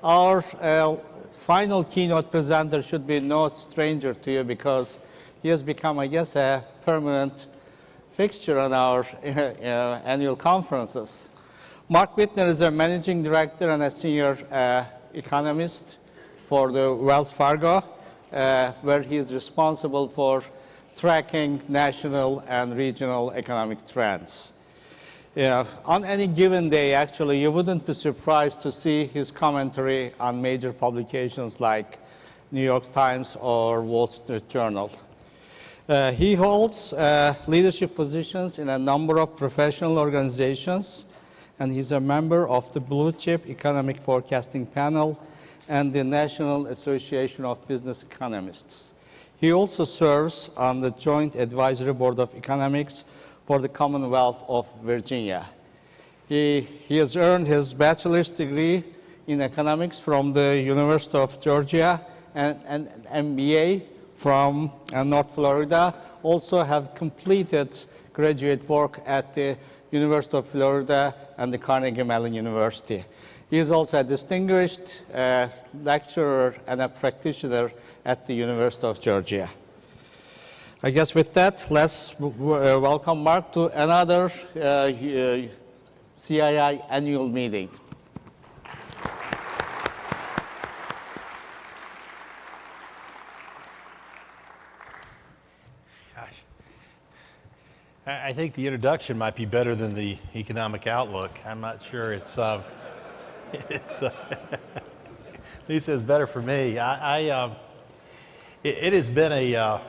our final keynote presenter should be no stranger to you because he has become, I guess, a permanent fixture on our annual conferences. Mark Whitner is a managing director and a senior economist for the Wells Fargo, where he is responsible for tracking national and regional economic trends. On any given day, actually, you wouldn't be surprised to see his commentary on major publications like New York Times or Wall Street Journal. He holds leadership positions in a number of professional organizations, and he's a member of the Blue Chip Economic Forecasting Panel and the National Association of Business Economists. He also serves on the Joint Advisory Board of Economics for the Commonwealth of Virginia. He has earned his bachelor's degree in economics from the University of Georgia and an MBA from North Florida. Also have completed graduate work at the University of Florida and the Carnegie Mellon University. He is also a distinguished lecturer and a practitioner at the University of Georgia. I guess with that, let's welcome Mark to another CII annual meeting. Gosh, I think the introduction might be better than the economic outlook. I'm not sure it's at least it's better for me. It has been a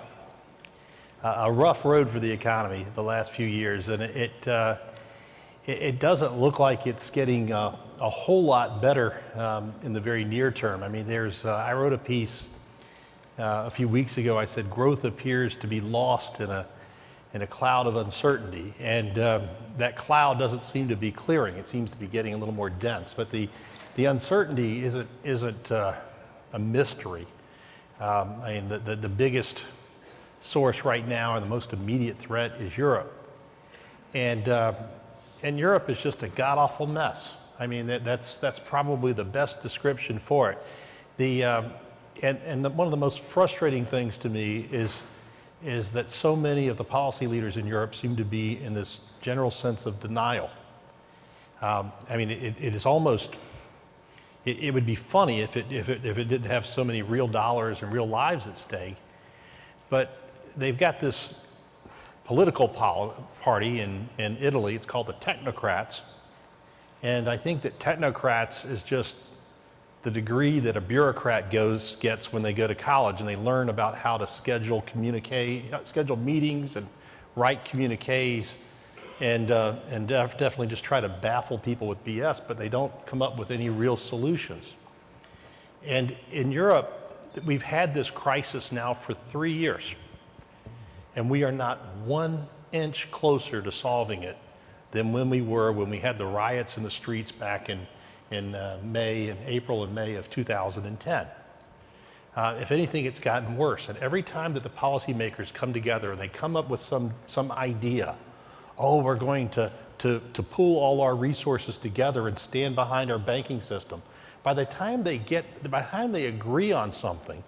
rough road for the economy the last few years, and it doesn't look like it's getting a whole lot better in the very near term. I mean, I wrote a piece a few weeks ago. I said growth appears to be lost in a cloud of uncertainty, and that cloud doesn't seem to be clearing. It seems to be getting a little more dense, but the uncertainty isn't a mystery. I mean, the biggest source right now, or the most immediate threat, is Europe, and Europe is just a god-awful mess. I mean, that's probably the best description for it. One of the most frustrating things to me is that so many of the policy leaders in Europe seem to be in this general sense of denial. I mean, it is almost. It would be funny if it didn't have so many real dollars and real lives at stake, but they've got this political party in Italy. It's called the technocrats, and I think that technocrats is just the degree that a bureaucrat gets when they go to college and they learn about how to schedule meetings and write communiques, and definitely just try to baffle people with BS, but they don't come up with any real solutions. And in Europe, we've had this crisis now for 3 years, and we are not 1 inch closer to solving it than when we had the riots in the streets back in April and May of 2010. If anything, it's gotten worse. And every time that the policymakers come together and they come up with some idea, we're going to pool all our resources together and stand behind our banking system. By the time they agree on something,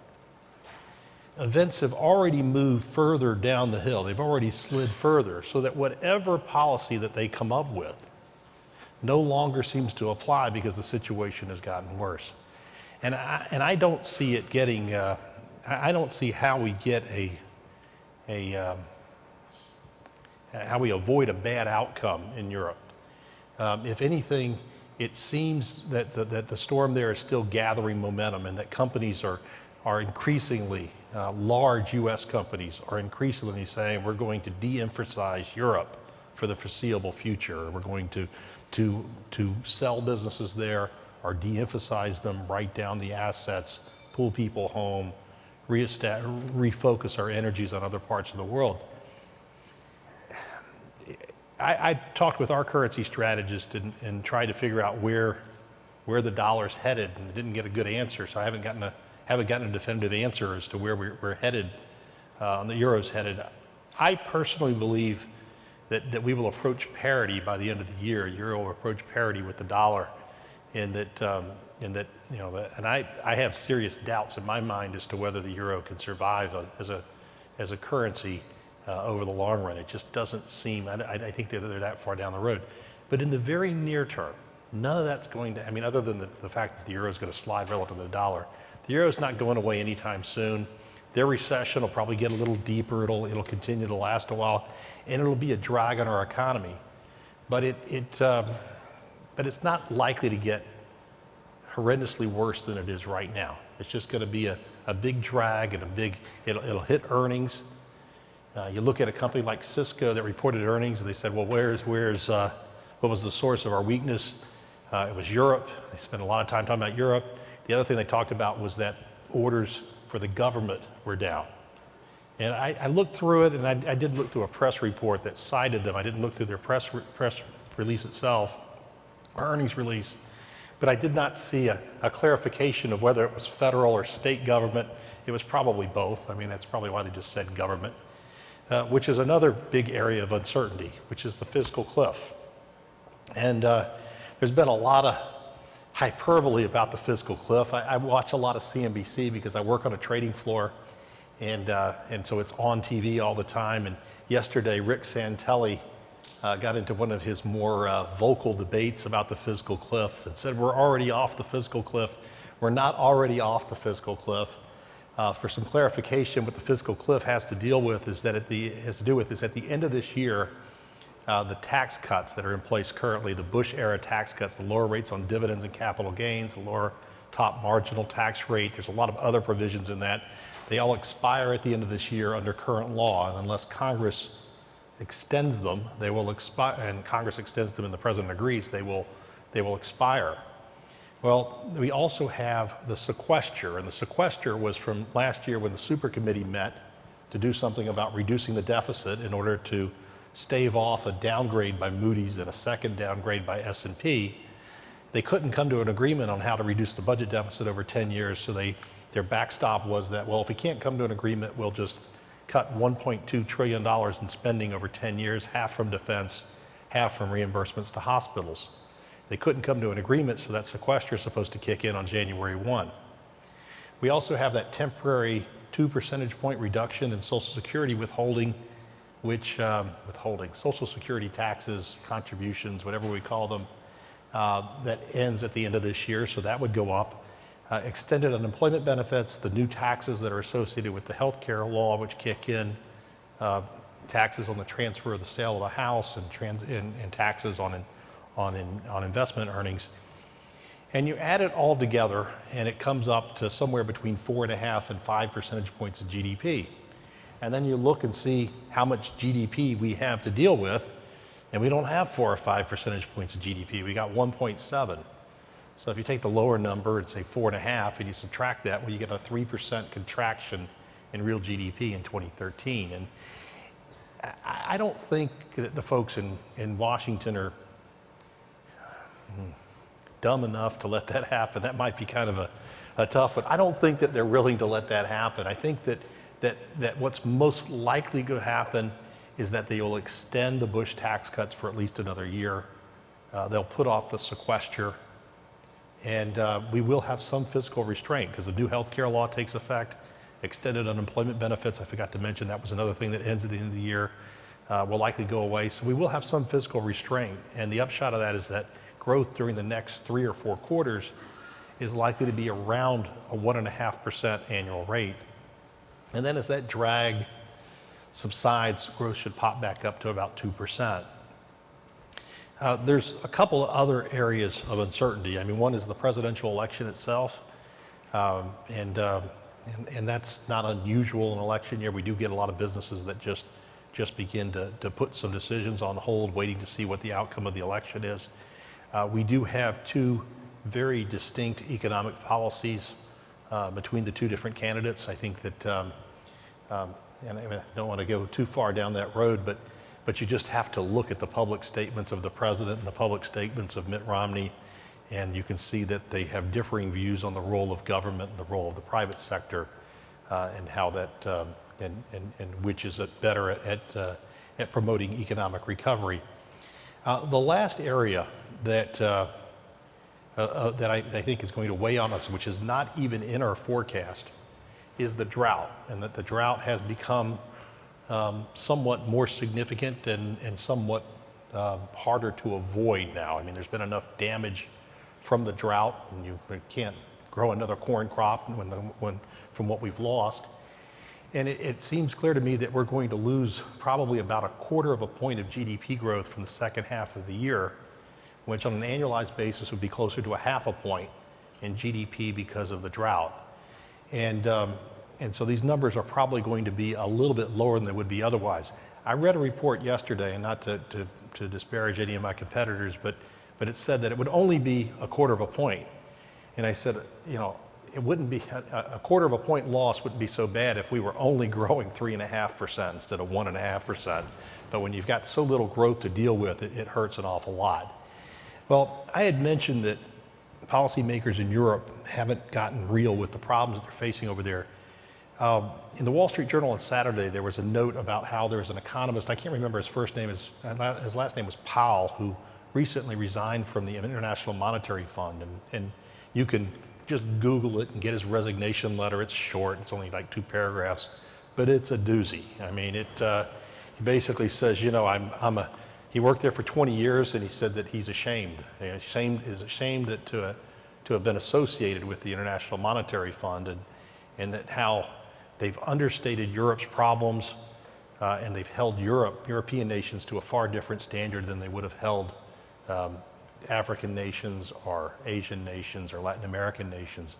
events have already moved further down the hill. They've already slid further, so that whatever policy that they come up with no longer seems to apply because the situation has gotten worse. And I don't see it getting. I don't see how we get how we avoid a bad outcome in Europe. If anything, it seems that the storm there is still gathering momentum, and that companies are increasingly, large U.S. companies are increasingly saying we're going to de-emphasize Europe for the foreseeable future. We're going to sell businesses there or de-emphasize them, write down the assets, pull people home, refocus our energies on other parts of the world. I talked with our currency strategist and tried to figure out where the dollar's headed, and didn't get a good answer. So I haven't gotten a definitive answer as to where we're headed, the euro's headed. I personally believe that we will approach parity by the end of the year. Euro will approach parity with the dollar, and that and that, and I have serious doubts in my mind as to whether the euro can survive as a currency over the long run. It just doesn't seem, I think they're that far down the road. But in the very near term, none of that's going to, other than the fact that the euro is going to slide relative to the dollar, the euro is not going away anytime soon. Their recession will probably get a little deeper. It'll continue to last a while, and it'll be a drag on our economy. But but it's not likely to get horrendously worse than it is right now. It's just going to be a big drag and it'll hit earnings. You look at a company like Cisco that reported earnings, and they said, well, what was the source of our weakness? It was Europe. They spent a lot of time talking about Europe. The other thing they talked about was that orders for the government were down. And I looked through it, and I did look through a press report that cited them. I didn't look through their press release itself, or earnings release, but I did not see a clarification of whether it was federal or state government. It was probably both. That's probably why they just said government, which is another big area of uncertainty, which is the fiscal cliff. And there's been a lot of hyperbole about the fiscal cliff. I watch a lot of CNBC because I work on a trading floor, and so it's on TV all the time. And yesterday, Rick Santelli got into one of his more vocal debates about the fiscal cliff and said, we're already off the fiscal cliff. We're not already off the fiscal cliff. For some clarification, what the fiscal cliff has to deal with is that at the end of this year, the tax cuts that are in place currently, the Bush-era tax cuts, the lower rates on dividends and capital gains, the lower top marginal tax rate, there's a lot of other provisions in that. They all expire at the end of this year under current law, and unless Congress extends them, they will expire, and Congress extends them and the President agrees, they will expire. Well, we also have the sequester, and the sequester was from last year when the super committee met to do something about reducing the deficit in order to stave off a downgrade by Moody's and a second downgrade by S&P. They couldn't come to an agreement on how to reduce the budget deficit over 10 years, so their backstop was that, well, if we can't come to an agreement, we'll just cut $1.2 trillion in spending over 10 years, half from defense, half from reimbursements to hospitals. They couldn't come to an agreement, so that sequester is supposed to kick in on January 1. We also have that temporary 2 percentage point reduction in Social Security withholding, Social Security taxes, contributions, whatever we call them, that ends at the end of this year, so that would go up. Extended unemployment benefits, the new taxes that are associated with the health care law, which kick in, taxes on the transfer of the sale of a house, and taxes on investment earnings. And you add it all together, and it comes up to somewhere between 4.5 and 5 percentage points of GDP. And then you look and see how much GDP we have to deal with, and we don't have 4 or 5 percentage points of GDP. We got 1.7. So if you take the lower number and say 4.5, and you subtract that, well, you get a 3% contraction in real GDP in 2013. And I don't think that the folks in Washington are dumb enough to let that happen. That might be kind of a tough one. I don't think that they're willing to let that happen. I think that what's most likely to happen is that they will extend the Bush tax cuts for at least another year. They'll put off the sequester, and we will have some fiscal restraint because the new health care law takes effect. Extended unemployment benefits, I forgot to mention, that was another thing that ends at the end of the year, will likely go away. So we will have some fiscal restraint, and the upshot of that is that growth during the next 3 or 4 quarters is likely to be around a 1.5% annual rate. And then as that drag subsides, growth should pop back up to about 2%. There's a couple of other areas of uncertainty. One is the presidential election itself, and that's not unusual in an election year. We do get a lot of businesses that just begin to put some decisions on hold, waiting to see what the outcome of the election is. We do have 2 very distinct economic policies between the 2 different candidates. I think that, and I don't want to go too far down that road, but you just have to look at the public statements of the president and the public statements of Mitt Romney, and you can see that they have differing views on the role of government and the role of the private sector, and how that, and which is better at promoting economic recovery. The last area that that I think is going to weigh on us, which is not even in our forecast, is the drought, and that the drought has become somewhat more significant and somewhat harder to avoid now. I mean, there's been enough damage from the drought, and you can't grow another corn crop from what we've lost. And it seems clear to me that we're going to lose probably about 1/4 of a point of GDP growth from the second half of the year, which on an annualized basis would be closer to 1/2 point in GDP because of the drought. And so these numbers are probably going to be a little bit lower than they would be otherwise. I read a report yesterday, and not to disparage any of my competitors, but it said that it would only be 1/4 of a point. And I said, it wouldn't be, 1/4 of a point loss wouldn't be so bad if we were only growing 3.5% instead of 1.5%. But when you've got so little growth to deal with, it hurts an awful lot. Well, I had mentioned that policymakers in Europe haven't gotten real with the problems that they're facing over there. In the Wall Street Journal on Saturday, there was a note about how there was an economist, I can't remember his first name, his last name was Powell, who recently resigned from the International Monetary Fund. And you can just Google it and get his resignation letter. It's short, it's only like 2 paragraphs, but it's a doozy. I mean, he basically says, he worked there for 20 years, and he said that he's ashamed. Is ashamed to have been associated with the International Monetary Fund, and that how they've understated Europe's problems, and they've held European nations to a far different standard than they would have held African nations or Asian nations or Latin American nations.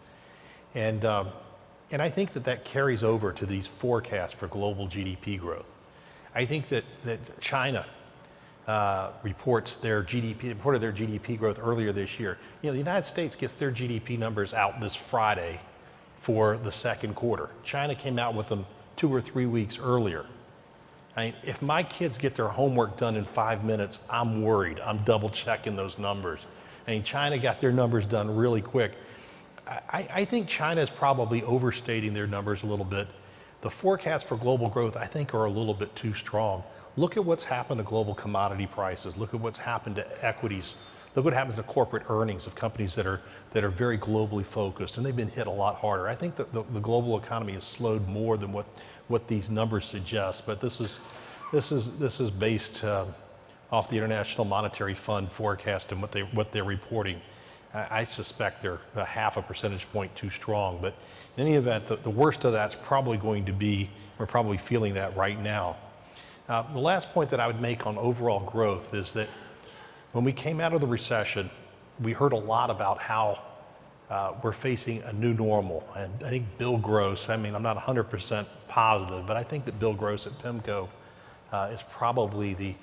And I think that carries over to these forecasts for global GDP growth. I think that China reported their GDP growth earlier this year. The United States gets their GDP numbers out this Friday for the second quarter. China came out with them 2 or 3 weeks earlier. I mean, if my kids get their homework done in 5 minutes, I'm worried. I'm double checking those numbers. I mean, China got their numbers done really quick. I think China is probably overstating their numbers a little bit. The forecasts for global growth, I think, are a little bit too strong. Look at what's happened to global commodity prices. Look at what's happened to equities. Look what happens to corporate earnings of companies that are very globally focused, and they've been hit a lot harder. I think that the global economy has slowed more than what these numbers suggest, but this is based off the International Monetary Fund forecast and what they're reporting. I suspect they're 1/2 percentage point too strong, but in any event, the worst of that's probably going to be, we're probably feeling that right now. The last point that I would make on overall growth is that when we came out of the recession, we heard a lot about how we're facing a new normal. And I think Bill Gross, I'm not 100% positive, but I think that Bill Gross at PIMCO is probably the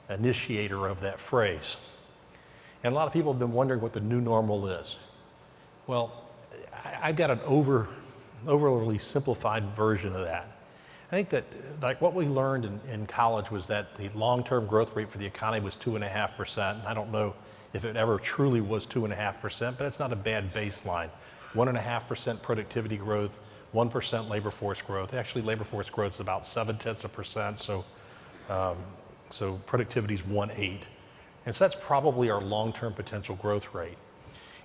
initiator of that phrase. And a lot of people have been wondering what the new normal is. Well, I've got an overly simplified version of that. I think that what we learned in college was that the long-term growth rate for the economy was 2.5%. And I don't know if it ever truly was 2.5%, but it's not a bad baseline. 1.5% productivity growth, 1% labor force growth. Actually, labor force growth is about 0.7%, so productivity is 1/8. And so that's probably our long-term potential growth rate.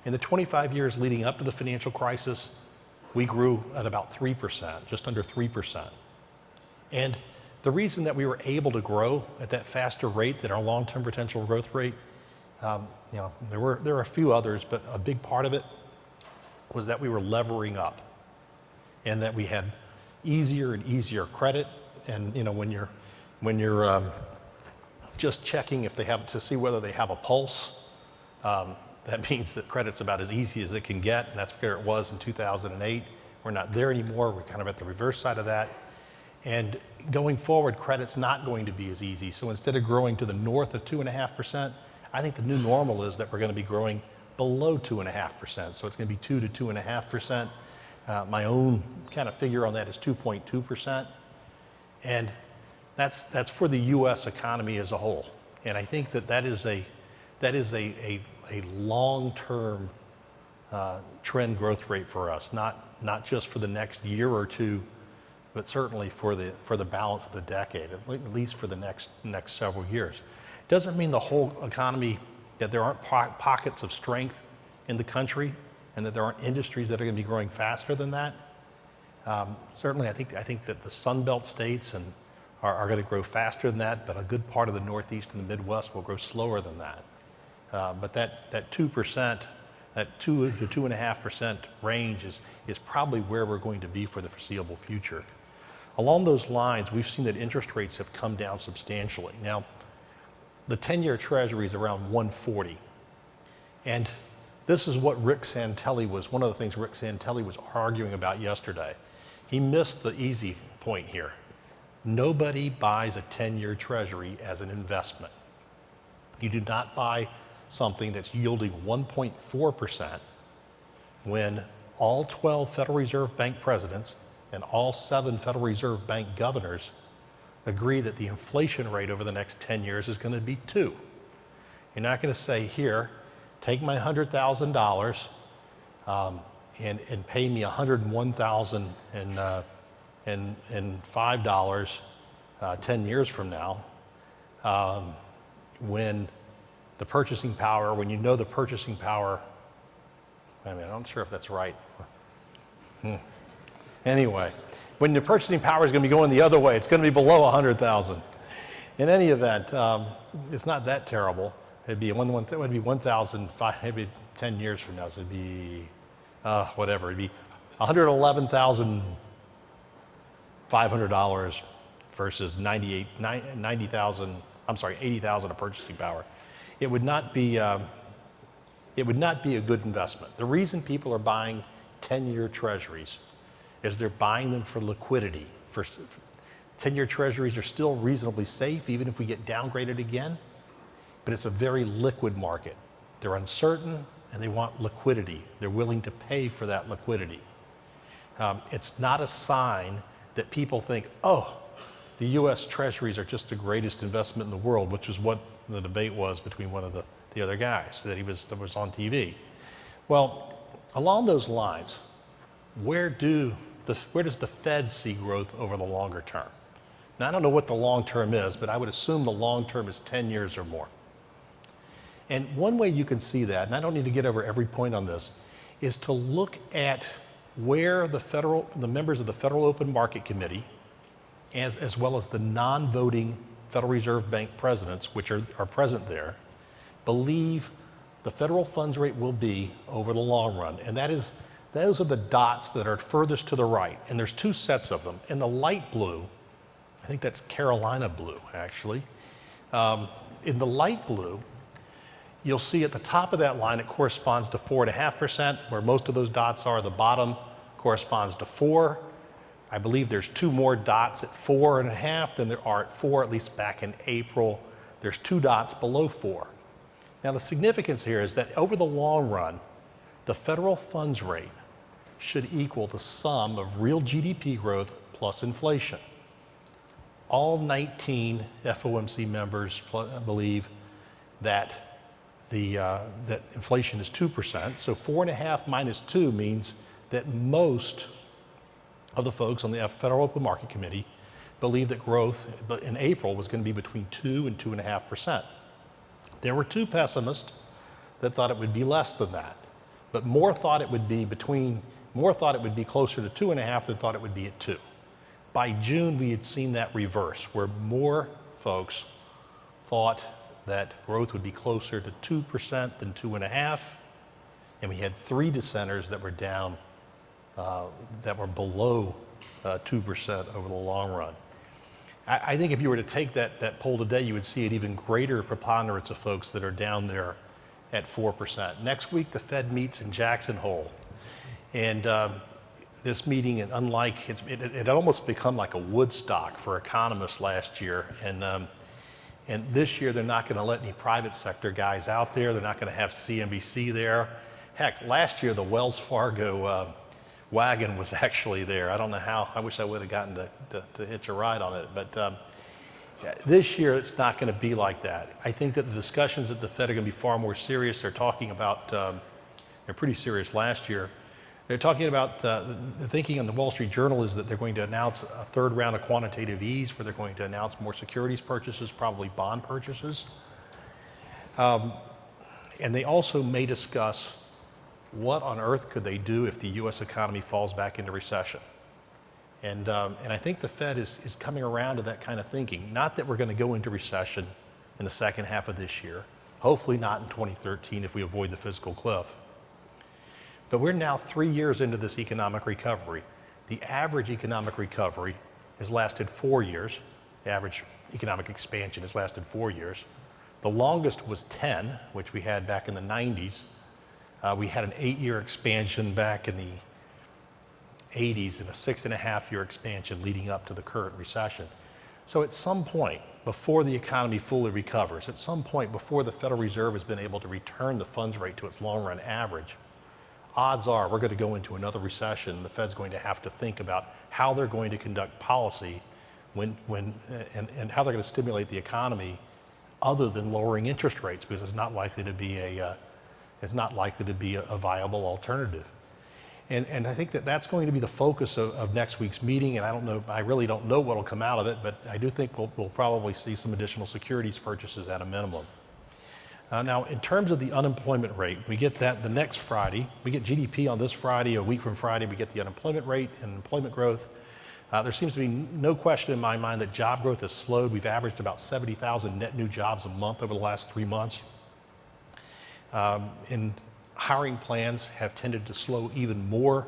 In the 25 years leading up to the financial crisis, we grew at about 3%, just under 3%. And the reason that we were able to grow at that faster rate than our long-term potential growth rate, there were a few others, but a big part of it was that we were levering up, and that we had easier and easier credit. And when you're just checking if they have to see whether they have a pulse, that means that credit's about as easy as it can get, and that's where it was in 2008. We're not there anymore. We're kind of at the reverse side of that. And going forward, credit's not going to be as easy. So instead of growing to the north of 2.5%, I think the new normal is that we're going to be growing below 2.5%. So it's going to be 2 to 2.5%. My own kind of figure on that is 2.2%. And that's for the U.S. economy as a whole. And I think that is a long-term trend growth rate for us, not just for the next year or two, but certainly for the balance of the decade, at least for the next several years. Doesn't mean the whole economy, that there aren't pockets of strength in the country and that there aren't industries that are going to be growing faster than that. Certainly, I think that the Sun Belt states are going to grow faster than that, but a good part of the Northeast and the Midwest will grow slower than that. But that 2%, that 2 to 2.5% range is probably where we're going to be for the foreseeable future. Along those lines, we've seen that interest rates have come down substantially. Now, the 10-year Treasury is around 140. And this is what Rick Santelli was, one of the things Rick Santelli was arguing about yesterday. He missed the easy point here. Nobody buys a 10-year Treasury as an investment. You do not buy something that's yielding 1.4% when all 12 Federal Reserve Bank presidents and all 7 Federal Reserve Bank governors agree that the inflation rate over the next 10 years is going to be 2. You're not going to say, here, take my $100,000 and pay me $101,005 10 years from now, when the purchasing power, when you know the purchasing power, I'm not sure if that's right. Anyway, when the purchasing power is going to be going the other way, it's going to be below 100,000. In any event, it's not that terrible. It'd be 1,005, maybe 10 years from now, so it'd be whatever. It'd be $111,500 versus 80,000 of purchasing power. It would not be a good investment. The reason people are buying 10-year treasuries is they're buying them for liquidity. 10-year treasuries are still reasonably safe, even if we get downgraded again, but it's a very liquid market. They're uncertain and they want liquidity. They're willing to pay for that liquidity. It's not a sign that people think, oh, the US treasuries are just the greatest investment in the world, which is what the debate was between one of the other guys that was on TV. Well, along those lines, where does the Fed see growth over the longer term? Now, I don't know what the long term is, but I would assume the long term is 10 years or more. And one way you can see that, and I don't need to get over every point on this, is to look at where the members of the Federal Open Market Committee, as well as the non-voting Federal Reserve Bank presidents, which are present there, believe the federal funds rate will be over the long run. And those are the dots that are furthest to the right. And there's 2 sets of them. In the light blue, I think that's Carolina blue, actually. In the light blue, you'll see at the top of that line, it corresponds to 4.5%, where most of those dots are. The bottom corresponds to 4. I believe there's 2 more dots at 4.5 than there are at 4, at least back in April. There's 2 dots below 4. Now, the significance here is that over the long run, the federal funds rate should equal the sum of real GDP growth plus inflation. All 19 FOMC members believe that that inflation is 2%. So 4.5 minus 2 means that most of the folks on the Federal Open Market Committee believe that growth in April was going to be between 2 and 2.5%. There were 2 pessimists that thought it would be less than that, but more thought it would be closer to 2.5 than thought it would be at 2. By June, we had seen that reverse, where more folks thought that growth would be closer to 2% than 2.5, and we had 3 dissenters that were down, that were below 2% over the long run. I think if you were to take that poll today, you would see an even greater preponderance of folks that are down there at 4%. Next week, the Fed meets in Jackson Hole, and this meeting, and unlike it almost become like a Woodstock for economists last year, and this year they're not going to let any private sector guys out there. They're not going to have CNBC there. Heck, last year the Wells Fargo wagon was actually there. I don't know how. I wish I would have gotten to hitch a ride on it, but this year it's not going to be like that. I think that the discussions at the Fed are going to be far more serious. They're talking about, they're pretty serious last year. They're talking about, the thinking on the Wall Street Journal is that they're going to announce a 3rd round of quantitative ease, where they're going to announce more securities purchases, probably bond purchases. And they also may discuss what on earth could they do if the U.S. economy falls back into recession? And I think the Fed is coming around to that kind of thinking. Not that we're going to go into recession in the second half of this year, hopefully not in 2013 if we avoid the fiscal cliff. But we're now 3 years into this economic recovery. The average economic recovery has lasted 4 years. The average economic expansion has lasted 4 years. The longest was 10, which we had back in the 90s. We had an 8-year expansion back in the 80s and a 6.5-year expansion leading up to the current recession. So at some point, before the economy fully recovers, at some point before the Federal Reserve has been able to return the funds rate to its long-run average, odds are we're going to go into another recession. The Fed's going to have to think about how they're going to conduct policy and how they're going to stimulate the economy other than lowering interest rates, because it's not likely to be a viable alternative. And I think that that's going to be the focus of next week's meeting. And I really don't know what will come out of it, but I do think we'll probably see some additional securities purchases at a minimum. Now, in terms of the unemployment rate, we get that the next Friday. We get GDP on this Friday. A week from Friday, we get the unemployment rate and employment growth. There seems to be no question in my mind that job growth has slowed. We've averaged about 70,000 net new jobs a month over the last 3 months. And hiring plans have tended to slow even more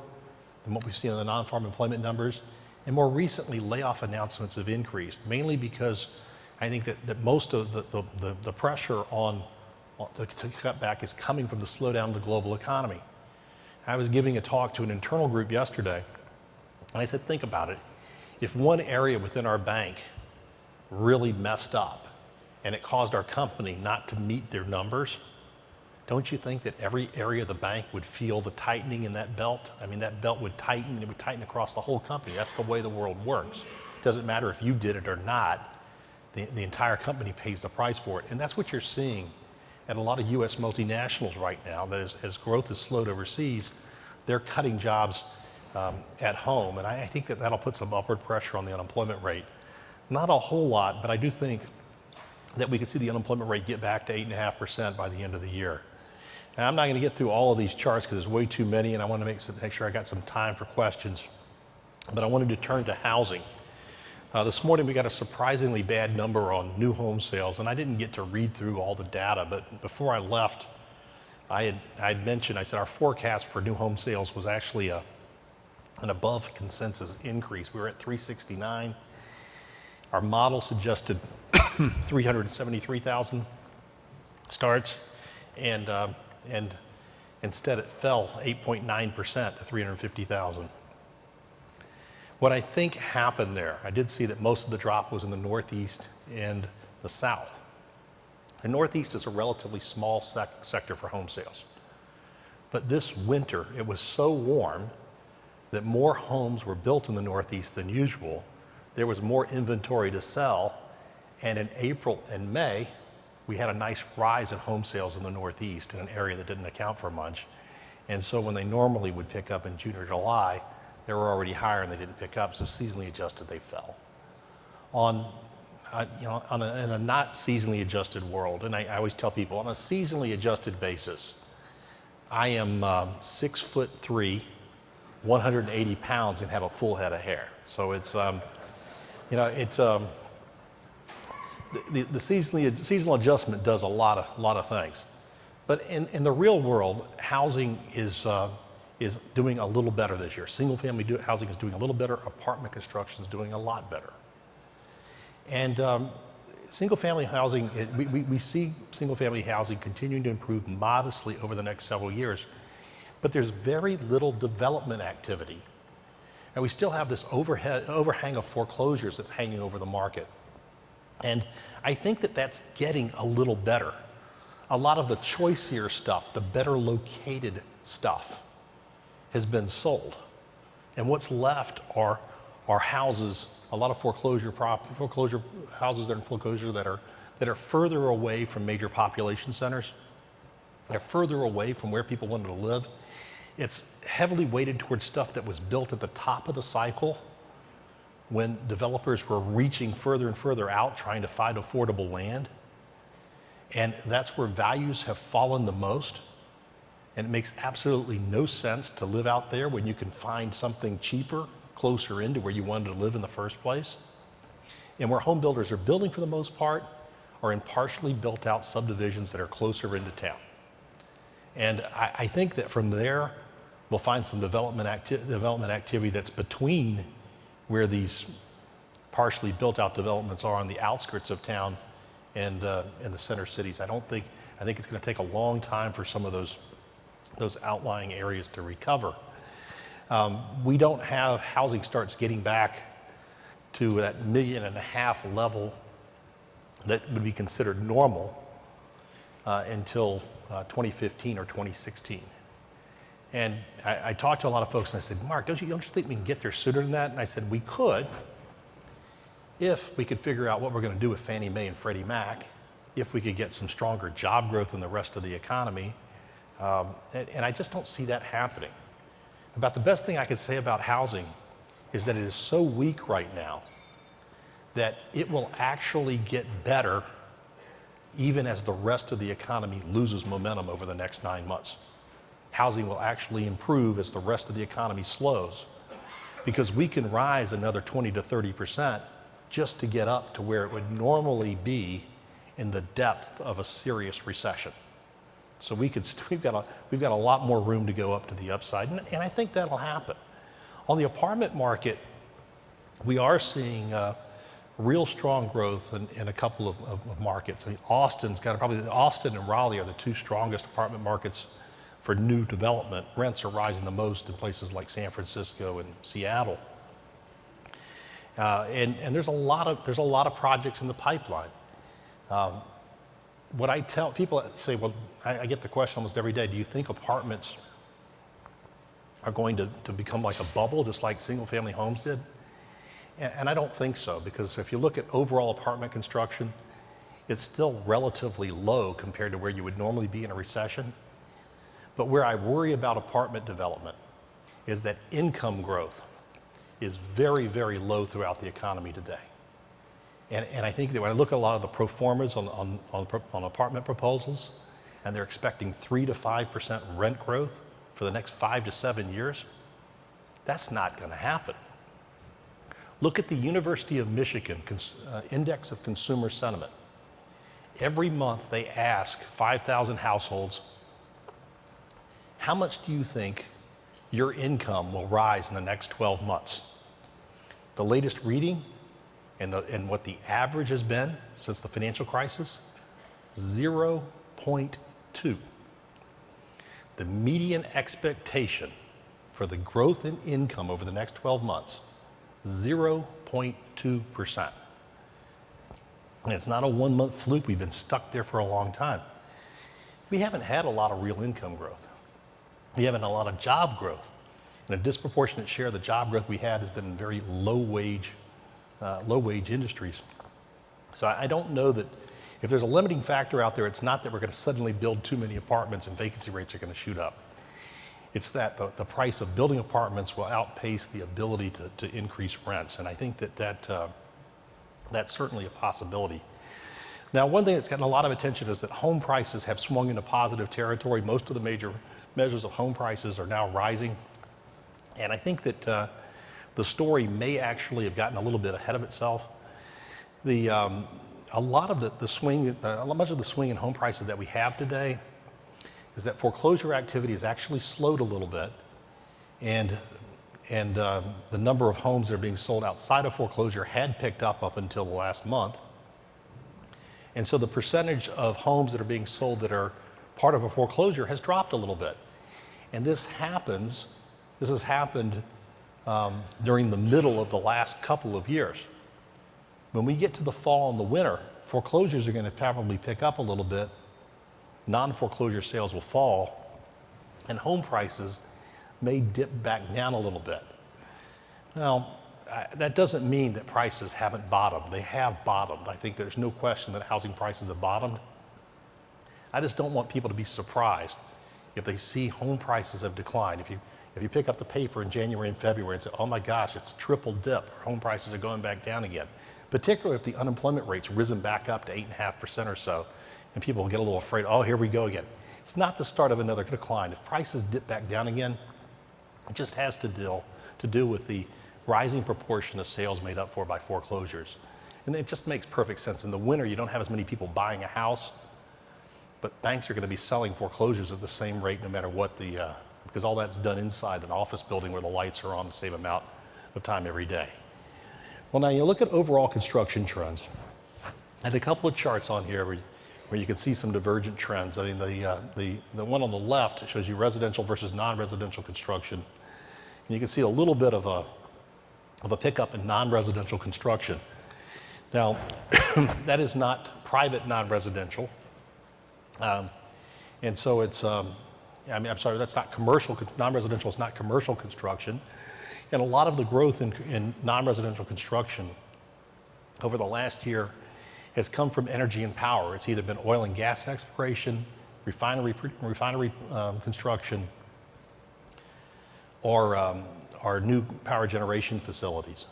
than what we've seen in the non-farm employment numbers. And more recently, layoff announcements have increased, mainly because I think that most of the pressure to cut back is coming from the slowdown of the global economy. I was giving a talk to an internal group yesterday, and I said, think about it. If one area within our bank really messed up and it caused our company not to meet their numbers, don't you think that every area of the bank would feel the tightening in that belt? I mean, that belt would tighten, and it would tighten across the whole company. That's the way the world works. It doesn't matter if you did it or not. The entire company pays the price for it. And that's what you're seeing at a lot of U.S. multinationals right now, that as growth has slowed overseas, they're cutting jobs at home. And I think that that'll put some upward pressure on the unemployment rate. Not a whole lot, but I do think that we could see the unemployment rate get back to 8.5% by the end of the year. Now, I'm not going to get through all of these charts because there's way too many, and I want to make sure I got some time for questions. But I wanted to turn to housing. This morning we got a surprisingly bad number on new home sales, and I didn't get to read through all the data, but before I left, I had mentioned, I said our forecast for new home sales was actually an above consensus increase. We were at 369. Our model suggested 373,000 starts, and instead it fell 8.9% to 350,000. What I think happened there, I did see that most of the drop was in the Northeast and the South. The Northeast is a relatively small sector for home sales. But this winter, it was so warm that more homes were built in the Northeast than usual. There was more inventory to sell, and in April and May, we had a nice rise in home sales in the Northeast in an area that didn't account for much. And so when they normally would pick up in June or July, they were already higher and they didn't pick up, so seasonally adjusted, they fell. In a not seasonally adjusted world, and I always tell people, on a seasonally adjusted basis, I am 6'3", 180 pounds, and have a full head of hair. So it's, the seasonal adjustment does a lot of things. But in the real world, housing is doing a little better this year. Single-family housing is doing a little better. Apartment construction is doing a lot better. And single-family housing, we see single-family housing continuing to improve modestly over the next several years, but there's very little development activity. And we still have this overhang of foreclosures that's hanging over the market. And I think that that's getting a little better. A lot of the choicier stuff, the better located stuff, has been sold. And what's left are houses, a lot of foreclosure houses that are in foreclosure that are further away from major population centers. They're further away from where people wanted to live. It's heavily weighted towards stuff that was built at the top of the cycle when developers were reaching further and further out trying to find affordable land. And that's where values have fallen the most. And it makes absolutely no sense to live out there when you can find something cheaper, closer into where you wanted to live in the first place. And where home builders are building for the most part are in partially built out subdivisions that are closer into town. And I think that from there, we'll find some development activity that's between where these partially built out developments are on the outskirts of town and in the center cities. I think it's going to take a long time for some of those outlying areas to recover. We don't have housing starts getting back to that 1.5 million level that would be considered normal until 2015 or 2016. And I talked to a lot of folks and I said, Mark, don't you think we can get there sooner than that? And I said, we could if we could figure out what we're going to do with Fannie Mae and Freddie Mac, if we could get some stronger job growth in the rest of the economy. And I just don't see that happening. About the best thing I could say about housing is that it is so weak right now that it will actually get better even as the rest of the economy loses momentum over the next 9 months. Housing will actually improve as the rest of the economy slows, because we can rise another 20 to 30% just to get up to where it would normally be in the depth of a serious recession. So we've got a lot more room to go up to the upside, and I think that'll happen. On the apartment market, we are seeing real strong growth in a couple of markets. I mean, Austin and Raleigh are the two strongest apartment markets for new development. Rents are rising the most in places like San Francisco and Seattle, and there's a lot of projects in the pipeline. What I tell people say, well, I get the question almost every day, do you think apartments are going to become like a bubble, just like single-family homes did? And I don't think so, because if you look at overall apartment construction, it's still relatively low compared to where you would normally be in a recession. But where I worry about apartment development is that income growth is very, very low throughout the economy today. And I think that when I look at a lot of the pro formas on apartment proposals, and they're expecting 3 to 5% rent growth for the next 5 to 7 years, that's not going to happen. Look at the University of Michigan Index of Consumer Sentiment. Every month they ask 5,000 households, how much do you think your income will rise in the next 12 months? The latest reading and what the average has been since the financial crisis, 0.2. The median expectation for the growth in income over the next 12 months, 0.2%. And it's not a 1 month fluke. We've been stuck there for a long time. We haven't had a lot of real income growth. We haven't had a lot of job growth. And a disproportionate share of the job growth we had has been in very low wage industries. So I don't know that if there's a limiting factor out there, it's not that we're going to suddenly build too many apartments and vacancy rates are going to shoot up. It's that the price of building apartments will outpace the ability to increase rents. And I think that's certainly a possibility. Now, one thing that's gotten a lot of attention is that home prices have swung into positive territory. Most of the major measures of home prices are now rising. And I think that the story may actually have gotten a little bit ahead of itself. Much of the swing in home prices that we have today is that foreclosure activity has actually slowed a little bit, and the number of homes that are being sold outside of foreclosure had picked up until the last month. And so the percentage of homes that are being sold that are part of a foreclosure has dropped a little bit. And this has happened during the middle of the last couple of years. When we get to the fall and the winter, foreclosures are going to probably pick up a little bit, non-foreclosure sales will fall, and home prices may dip back down a little bit. Now, that doesn't mean that prices haven't bottomed. They have bottomed. I think there's no question that housing prices have bottomed. I just don't want people to be surprised if they see home prices have declined. If you pick up the paper in January and February and say, oh my gosh, it's a triple dip, home prices are going back down again, particularly if the unemployment rate's risen back up to 8.5% or so, and people will get a little afraid, oh, here we go again. it's not the start of another decline. If prices dip back down again, it just has to do with the rising proportion of sales made up for by foreclosures. And it just makes perfect sense. In the winter, you don't have as many people buying a house, but banks are going to be selling foreclosures at the same rate no matter what because all that's done inside an office building where the lights are on the same amount of time every day. Well, now you look at overall construction trends. I had a couple of charts on here where you can see some divergent trends. I mean, the one on the left shows you residential versus non-residential construction. And you can see a little bit of a pickup in non-residential construction. Now, that is not private non-residential. And so it's, I'm sorry, that's not commercial, non-residential is not commercial construction. And a lot of the growth in non-residential construction over the last year has come from energy and power. It's either been oil and gas exploration, refinery construction, or new power generation facilities.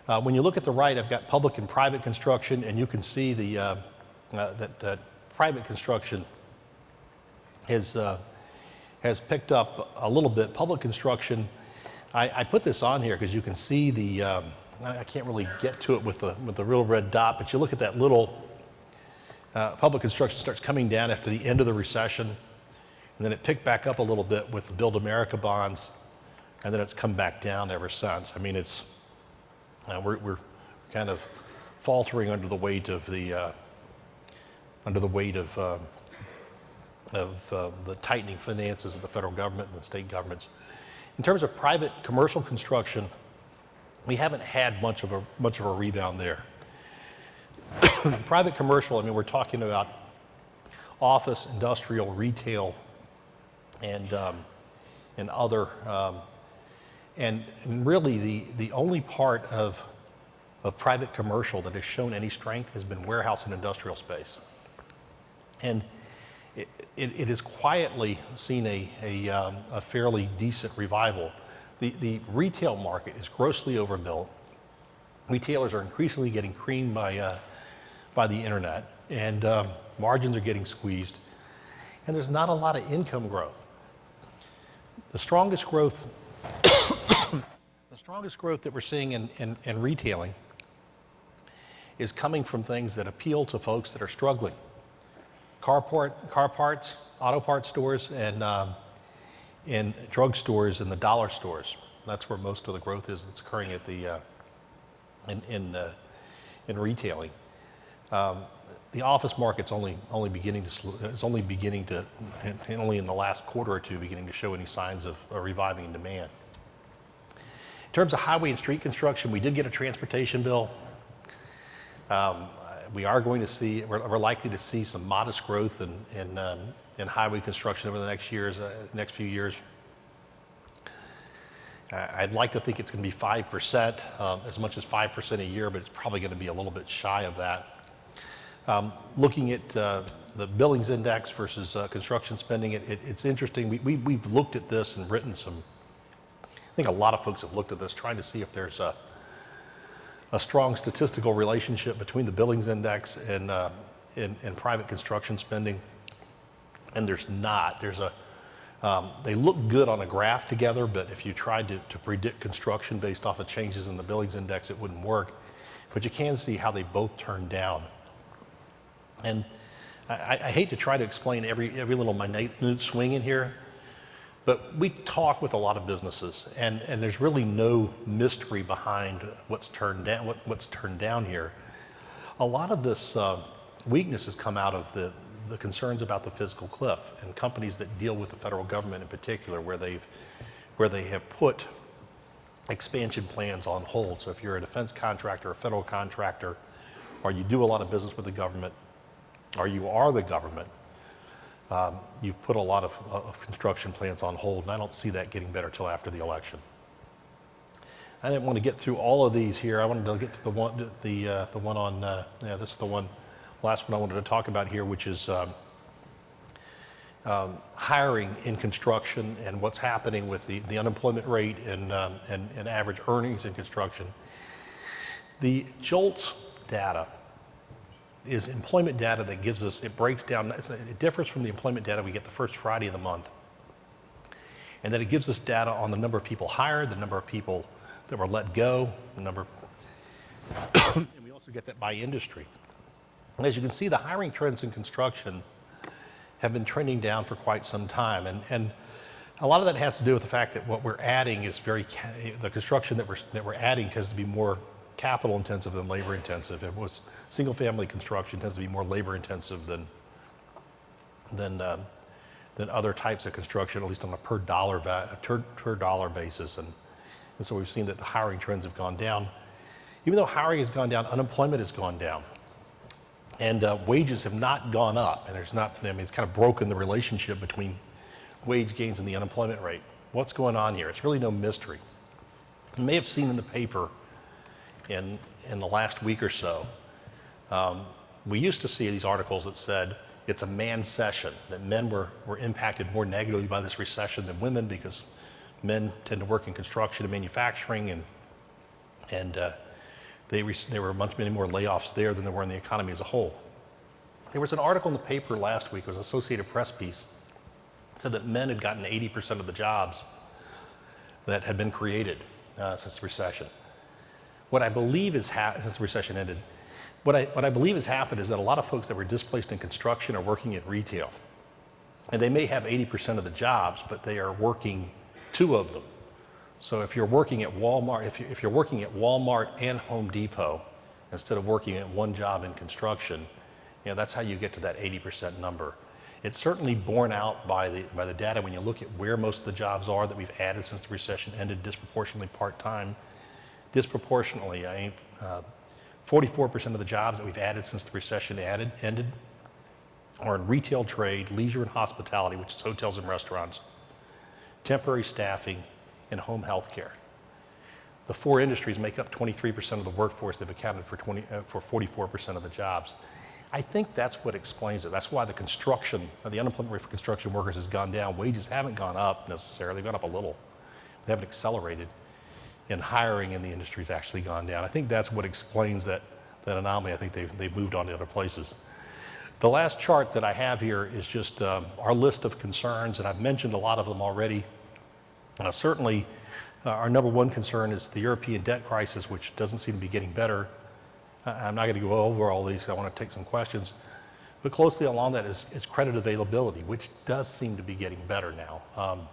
When you look at the right, I've got public and private construction, and you can see that private construction has picked up a little bit. Public construction, I put this on here because you can see I can't really get to it with the real red dot, but you look at that little, public construction starts coming down after the end of the recession, and then it picked back up a little bit with the Build America bonds, and then it's come back down ever since. I mean, we're kind of faltering under the weight of the tightening finances of the federal government and the state governments. In terms of private commercial construction, we haven't had much of a rebound there. Private commercial, I mean, we're talking about office, industrial, retail, and other. And really, the only part of private commercial that has shown any strength has been warehouse and industrial space. And it has quietly seen a fairly decent revival. The retail market is grossly overbuilt. Retailers are increasingly getting creamed by the internet, and margins are getting squeezed. And there's not a lot of income growth. The strongest growth that we're seeing in retailing is coming from things that appeal to folks that are struggling. Car parts, auto parts stores, and drug stores and the dollar stores. That's where most of the growth is that's occurring at in retailing. The office market's only beginning to, and only in the last quarter or two, beginning to show any signs of a reviving in demand. In terms of highway and street construction, we did get a transportation bill. We are going to see, we're likely to see some modest growth in highway construction over the next few years. I'd like to think it's going to be 5%, as much as 5% a year, but it's probably going to be a little bit shy of that. Looking at the Billings Index versus construction spending, it's interesting. We've looked at this and written some, I think a lot of folks have looked at this, trying to see if there's a strong statistical relationship between the Billings Index and private construction spending, and there's not. They look good on a graph together, but if you tried to predict construction based off of changes in the Billings Index, it wouldn't work. But you can see how they both turn down. And I hate to try to explain every little minute swing in here, but we talk with a lot of businesses, and there's really no mystery behind what's turned down here. A lot of this weakness has come out of the concerns about the fiscal cliff, and companies that deal with the federal government in particular, where they have put expansion plans on hold. So if you're a defense contractor, a federal contractor, or you do a lot of business with the government, or you are the government, you've put a lot of construction plans on hold, and I don't see that getting better till after the election. I didn't want to get through all of these here. I wanted to get to the one on, this is the last one I wanted to talk about here, which is hiring in construction and what's happening with the unemployment rate and average earnings in construction. The JOLTS data is employment data that gives us, it breaks down, it differs from the employment data we get the first Friday of the month. And that it gives us data on the number of people hired, the number of people that were let go, the number, and we also get that by industry. And as you can see, the hiring trends in construction have been trending down for quite some time. And a lot of that has to do with the fact that what we're adding is the construction that we're adding tends to be more capital intensive than labor intensive. It was single family construction tends to be more labor intensive than other types of construction, at least on a per dollar basis. And so we've seen that the hiring trends have gone down. Even though hiring has gone down, unemployment has gone down. And wages have not gone up. And there's not, I mean, it's kind of broken the relationship between wage gains and the unemployment rate. What's going on here? It's really no mystery. You may have seen in the paper in the last week or so, we used to see these articles that said it's a man session, that men were impacted more negatively by this recession than women because men tend to work in construction and manufacturing, and there were many more layoffs there than there were in the economy as a whole. There was an article in the paper last week, it was an Associated Press piece, said that men had gotten 80% of the jobs that had been created since the recession. What I believe is since the recession ended, what I believe has happened is that a lot of folks that were displaced in construction are working at retail. And they may have 80% of the jobs, but they are working 2 of them. So if you're working at Walmart, if you're working at Walmart and Home Depot, instead of working at one job in construction, that's how you get to that 80% number. It's certainly borne out by the data when you look at where most of the jobs are that we've added since the recession ended, disproportionately part-time. Disproportionately, 44% of the jobs that we've added since the recession ended are in retail trade, leisure and hospitality, which is hotels and restaurants, temporary staffing, and home health care. The 4 industries make up 23% of the workforce. They've accounted for 44% of the jobs. I think that's what explains it. That's why the unemployment rate for construction workers has gone down. Wages haven't gone up necessarily. They've gone up a little. They haven't accelerated. And hiring in the industry has actually gone down. I think that's what explains that anomaly. I think they've moved on to other places. The last chart that I have here is just our list of concerns, and I've mentioned a lot of them already. Certainly, our number 1 concern is the European debt crisis, which doesn't seem to be getting better. I'm not going to go over all these, I want to take some questions. But closely along that is credit availability, which does seem to be getting better now.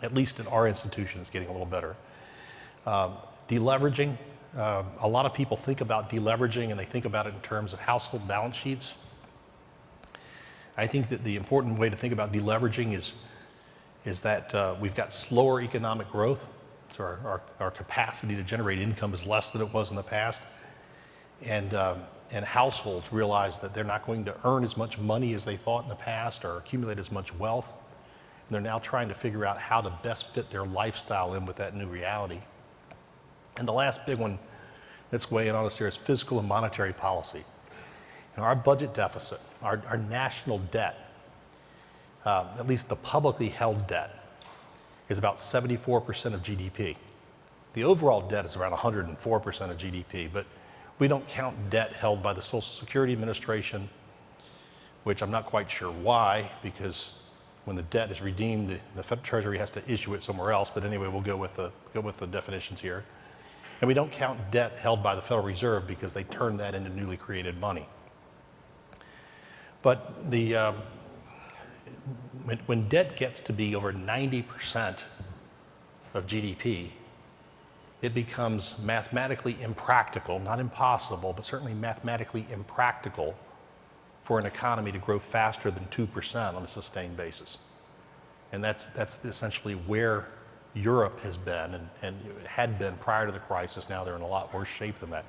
At least in our institution, it's getting a little better. Deleveraging, a lot of people think about deleveraging and they think about it in terms of household balance sheets. I think that the important way to think about deleveraging is that we've got slower economic growth, so our capacity to generate income is less than it was in the past. And households realize that they're not going to earn as much money as they thought in the past or accumulate as much wealth. And they're now trying to figure out how to best fit their lifestyle in with that new reality. And the last big one that's weighing on us here is fiscal and monetary policy. Our budget deficit, our national debt, at least the publicly held debt, is about 74% of GDP. The overall debt is around 104% of GDP, but we don't count debt held by the Social Security Administration, which I'm not quite sure why, because when the debt is redeemed, the Federal Treasury has to issue it somewhere else. But anyway, we'll go with the definitions here. And we don't count debt held by the Federal Reserve because they turn that into newly created money. But when debt gets to be over 90% of GDP, it becomes mathematically impractical, not impossible, but certainly mathematically impractical for an economy to grow faster than 2% on a sustained basis. And that's essentially where Europe has been and had been prior to the crisis. Now they're in a lot worse shape than that.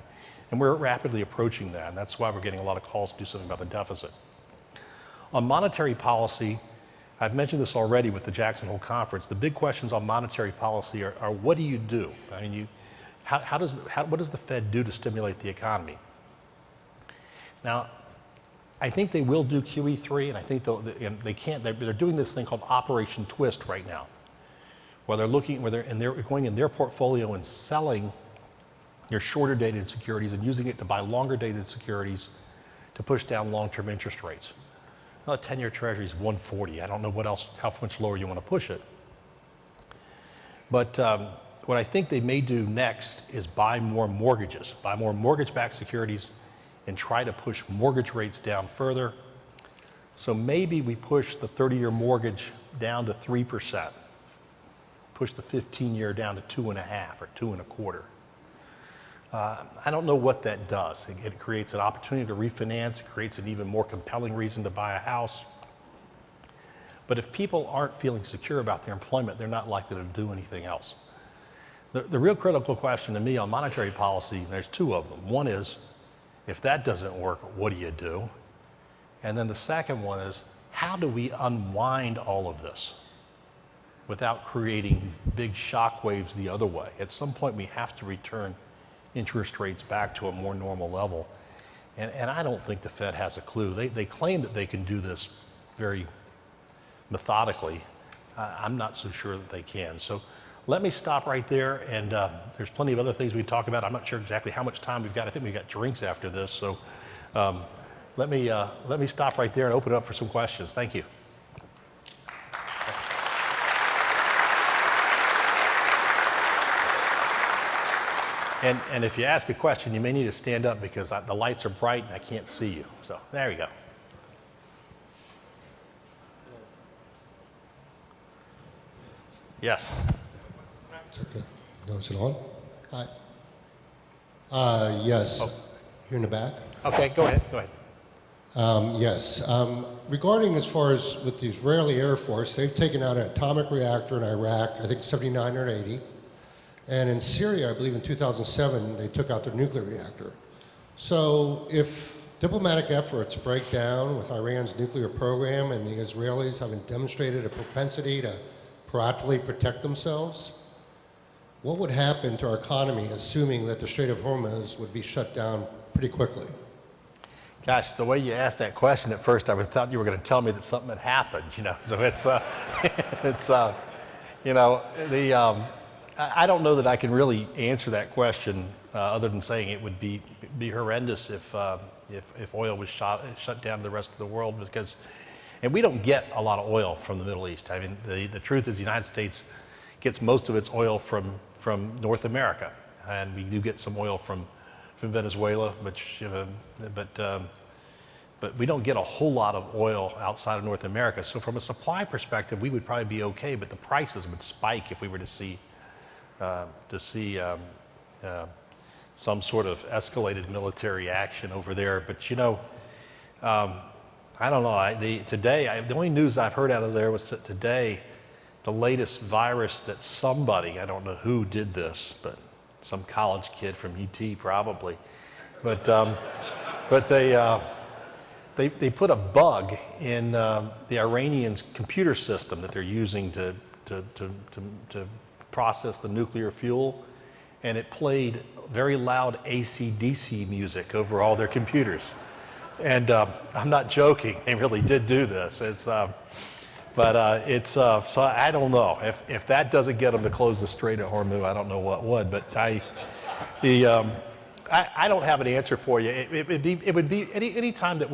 And we're rapidly approaching that, and that's why we're getting a lot of calls to do something about the deficit. On monetary policy, I've mentioned this already with the Jackson Hole Conference. The big questions on monetary policy are what do you do? I mean, what does the Fed do to stimulate the economy? Now, I think they will do QE3, and I think they're doing this thing called Operation Twist right now, where they're going in their portfolio and selling their shorter dated securities and using it to buy longer dated securities to push down long-term interest rates. Well, 10-year Treasury is 140. I don't know how much lower you want to push it. But what I think they may do next is buy more mortgages, buy more mortgage-backed securities, and try to push mortgage rates down further. So maybe we push the 30-year mortgage down to 3%, push the 15-year down to 2.5 or 2.25. I don't know what that does. It creates an opportunity to refinance. It creates an even more compelling reason to buy a house. But if people aren't feeling secure about their employment, they're not likely to do anything else. The real critical question to me on monetary policy, there's two of them. One is, if that doesn't work, what do you do? And then the second one is, how do we unwind all of this without creating big shock waves the other way? At some point, we have to return interest rates back to a more normal level. And I don't think the Fed has a clue. They claim that they can do this very methodically. I'm not so sure that they can. So let me stop right there, and there's plenty of other things we talk about. I'm not sure exactly how much time we've got. I think we've got drinks after this. So let me stop right there and open it up for some questions. Thank you. And if you ask a question, you may need to stand up because the lights are bright and I can't see you. So there you go. Yes. It's okay. No, is it on? Hi. Yes. Oh. Here in the back. Okay, go ahead. Yes. Regarding as far as with the Israeli Air Force, they've taken out an atomic reactor in Iraq, I think 79 or 80. And in Syria, I believe in 2007, they took out their nuclear reactor. So if diplomatic efforts break down with Iran's nuclear program and the Israelis having demonstrated a propensity to proactively protect themselves, what would happen to our economy, assuming that the Strait of Hormuz would be shut down pretty quickly? Gosh, the way you asked that question at first, I thought you were going to tell me that something had happened. So it's I don't know that I can really answer that question other than saying it would be horrendous if oil was shut down to the rest of the world, and we don't get a lot of oil from the Middle East. I mean, the truth is the United States gets most of its oil from North America, and we do get some oil from Venezuela, but we don't get a whole lot of oil outside of North America. So from a supply perspective, we would probably be okay, but the prices would spike if we were to see some sort of escalated military action over there. But I don't know. The only news I've heard out of there was that today, the latest virus that somebody, I don't know who did this, but some college kid from UT probably, but they put a bug in the Iranians' computer system that they're using to process the nuclear fuel, and it played very loud AC/DC music over all their computers. And I'm not joking; they really did do this. So I don't know if that doesn't get them to close the Strait of Hormuz. I don't know what would. But I don't have an answer for you. It would be any time that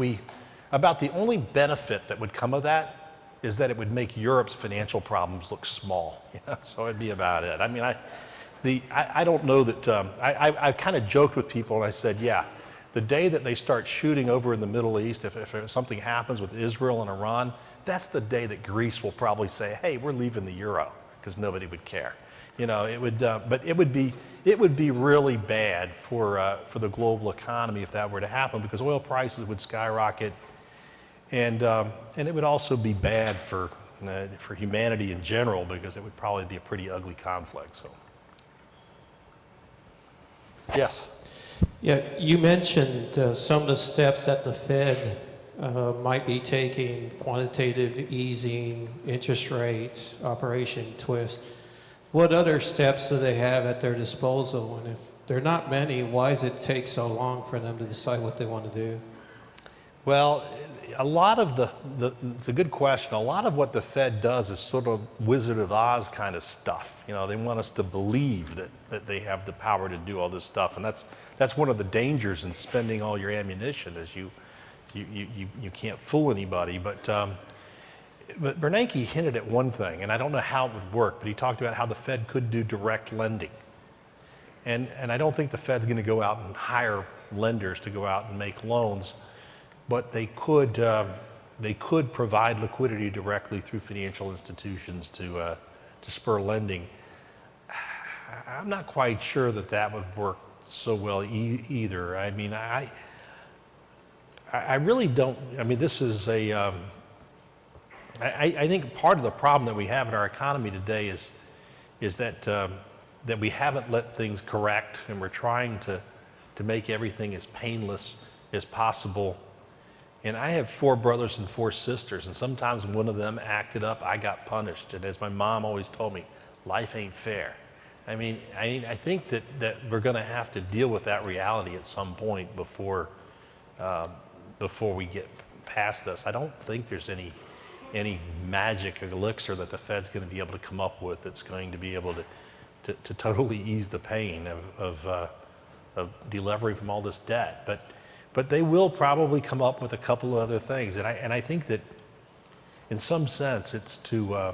about the only benefit that would come of that is that it would make Europe's financial problems look small. So it'd be about it. I mean, I don't know that. I've kind of joked with people and I said, yeah, the day that they start shooting over in the Middle East, if something happens with Israel and Iran, that's the day that Greece will probably say, hey, we're leaving the euro, because nobody would care. It would, but it would be really bad for the global economy if that were to happen, because oil prices would skyrocket, and it would also be bad for humanity in general, because it would probably be a pretty ugly conflict. So, yes. Yeah, you mentioned some of the steps that the Fed might be taking: quantitative easing, interest rates, Operation Twist. What other steps do they have at their disposal? And if there are not many, why does it take so long for them to decide what they want to do? Well, a lot of it's a good question. A lot of what the Fed does is sort of Wizard of Oz kind of stuff. They want us to believe that they have the power to do all this stuff, and that's one of the dangers in spending all your ammunition, is you can't fool anybody. But Bernanke hinted at one thing, and I don't know how it would work, but he talked about how the Fed could do direct lending. And I don't think the Fed's going to go out and hire lenders to go out and make loans, but they could provide liquidity directly through financial institutions to spur lending. I'm not quite sure that would work so well either. I mean, I really don't. I mean, this is a. I think part of the problem that we have in our economy today is that we haven't let things correct, and we're trying to make everything as painless as possible. And I have 4 brothers and 4 sisters, and sometimes when one of them acted up, I got punished. And as my mom always told me, life ain't fair. I mean, I think that we're going to have to deal with that reality at some point before we get past this. I don't think there's any magic elixir that the Fed's going to be able to come up with that's going to be able to totally ease the pain of delevering from all this debt. But they will probably come up with a couple of other things, and I think that in some sense it's to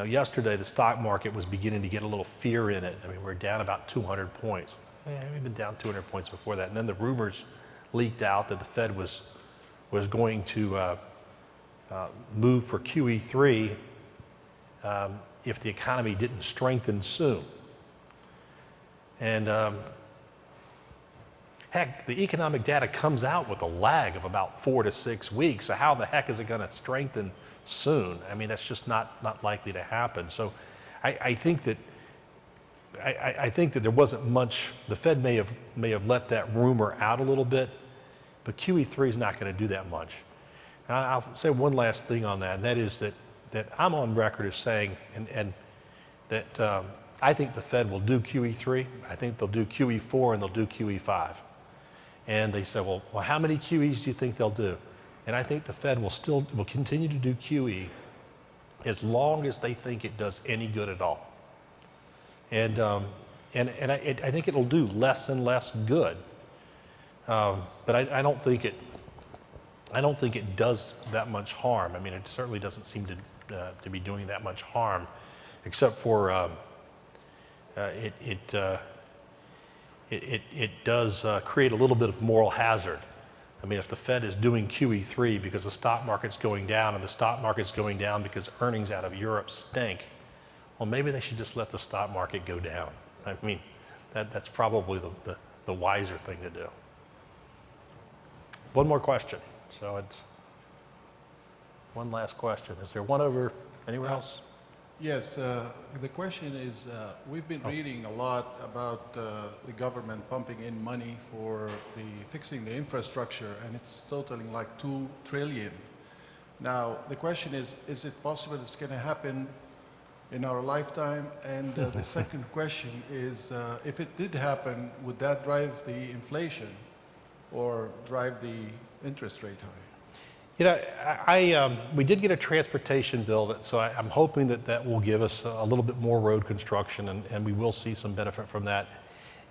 yesterday the stock market was beginning to get a little fear in it. I mean, we're down about 200 points. We've been down 200 points before that, and then the rumors leaked out that the Fed was going to move for QE3 if the economy didn't strengthen soon. And heck, the economic data comes out with a lag of about 4 to 6 weeks. So how the heck is it going to strengthen soon? I mean, that's just not likely to happen. So I think that there wasn't much. The Fed may have let that rumor out a little bit, but QE3 is not going to do that much. I'll say one last thing on that, and that is that I'm on record as saying, and that I think the Fed will do QE3. I think they'll do QE4 and they'll do QE5. And they said, well, how many QEs do you think they'll do? And I think the Fed will continue to do QE as long as they think it does any good at all. And I think it'll do less and less good. But I don't think it does that much harm. I mean, it certainly doesn't seem to be doing that much harm, except for it does create a little bit of moral hazard. I mean, if the Fed is doing QE3 because the stock market's going down, and the stock market's going down because earnings out of Europe stink, well, maybe they should just let the stock market go down. I mean, that's probably the wiser thing to do. One more question. So it's one last question. Is there one over anywhere else? Yes, the question is, we've been reading a lot about the government pumping in money for fixing the infrastructure, and it's totaling like $2 trillion. Now, the question is it possible it's going to happen in our lifetime? And the second question is, if it did happen, would that drive the inflation or drive the interest rate high? You know, we did get a transportation bill, so I'm hoping that will give us a little bit more road construction, and we will see some benefit from that.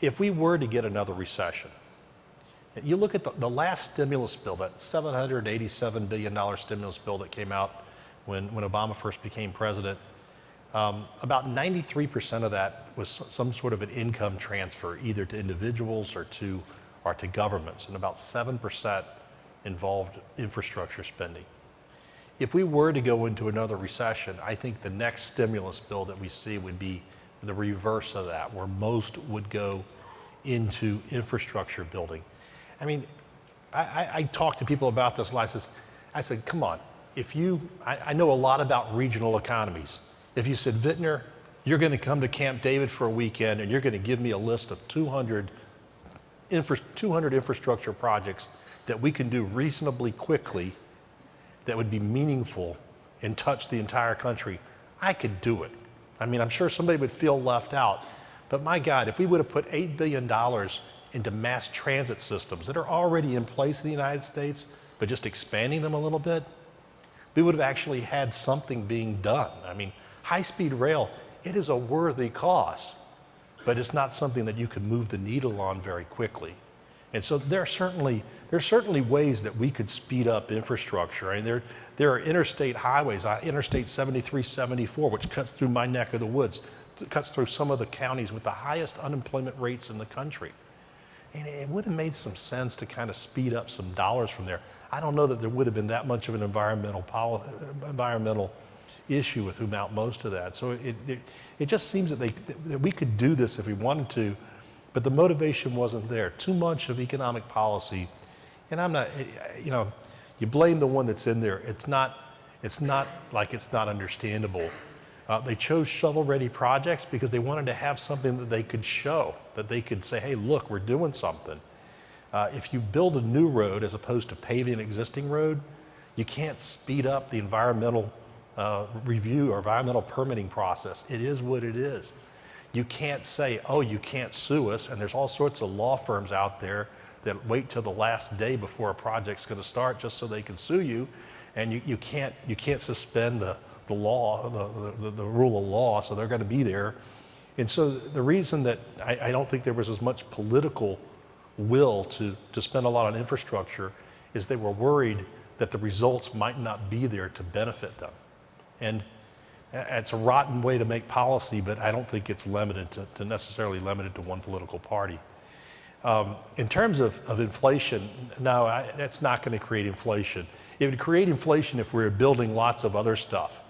If we were to get another recession, you look at the last stimulus bill, that $787 billion stimulus bill that came out when Obama first became president, about 93% of that was some sort of an income transfer, either to individuals or to governments, and about 7% involved infrastructure spending. If we were to go into another recession, I think the next stimulus bill that we see would be the reverse of that, where most would go into infrastructure building. I mean, I talk to people about this a lot. I said, come on, I know a lot about regional economies. If you said, Vitner, you're going to come to Camp David for a weekend and you're going to give me a list of 200 infrastructure projects that we can do reasonably quickly that would be meaningful and touch the entire country, I could do it. I mean, I'm sure somebody would feel left out, but my God, if we would have put $8 billion into mass transit systems that are already in place in the United States, but just expanding them a little bit, we would have actually had something being done. I mean, high-speed rail, it is a worthy cause, but it's not something that you can move the needle on very quickly. And so there are certainly ways that we could speed up infrastructure. I mean, there are interstate highways, Interstate 73, 74, which cuts through my neck of the woods, cuts through some of the counties with the highest unemployment rates in the country. And it would have made some sense to kind of speed up some dollars from there. I don't know that there would have been that much of an environmental issue with who out most of that. So it just seems that we could do this if we wanted to, but the motivation wasn't there. Too much of economic policy, and I'm not, you blame the one that's in there. It's not like it's not understandable. They chose shovel-ready projects because they wanted to have something that they could show, that they could say, hey, look, we're doing something. If you build a new road as opposed to paving an existing road, you can't speed up the environmental review or environmental permitting process. It is what it is. You can't say, oh, you can't sue us, and there's all sorts of law firms out there that wait till the last day before a project's going to start just so they can sue you, and you can't suspend the law, the rule of law, so they're going to be there. And so the reason that I don't think there was as much political will to spend a lot on infrastructure is they were worried that the results might not be there to benefit them. And it's a rotten way to make policy, but I don't think it's limited to necessarily limited to one political party. In terms of inflation, no, that's not going to create inflation. It would create inflation if we were building lots of other stuff.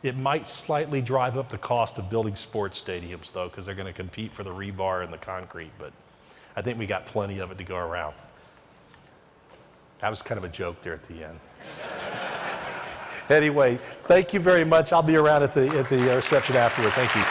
It might slightly drive up the cost of building sports stadiums, though, because they're going to compete for the rebar and the concrete, but I think we got plenty of it to go around. That was kind of a joke there at the end. Anyway, thank you very much. I'll be around at the reception afterward. Thank you.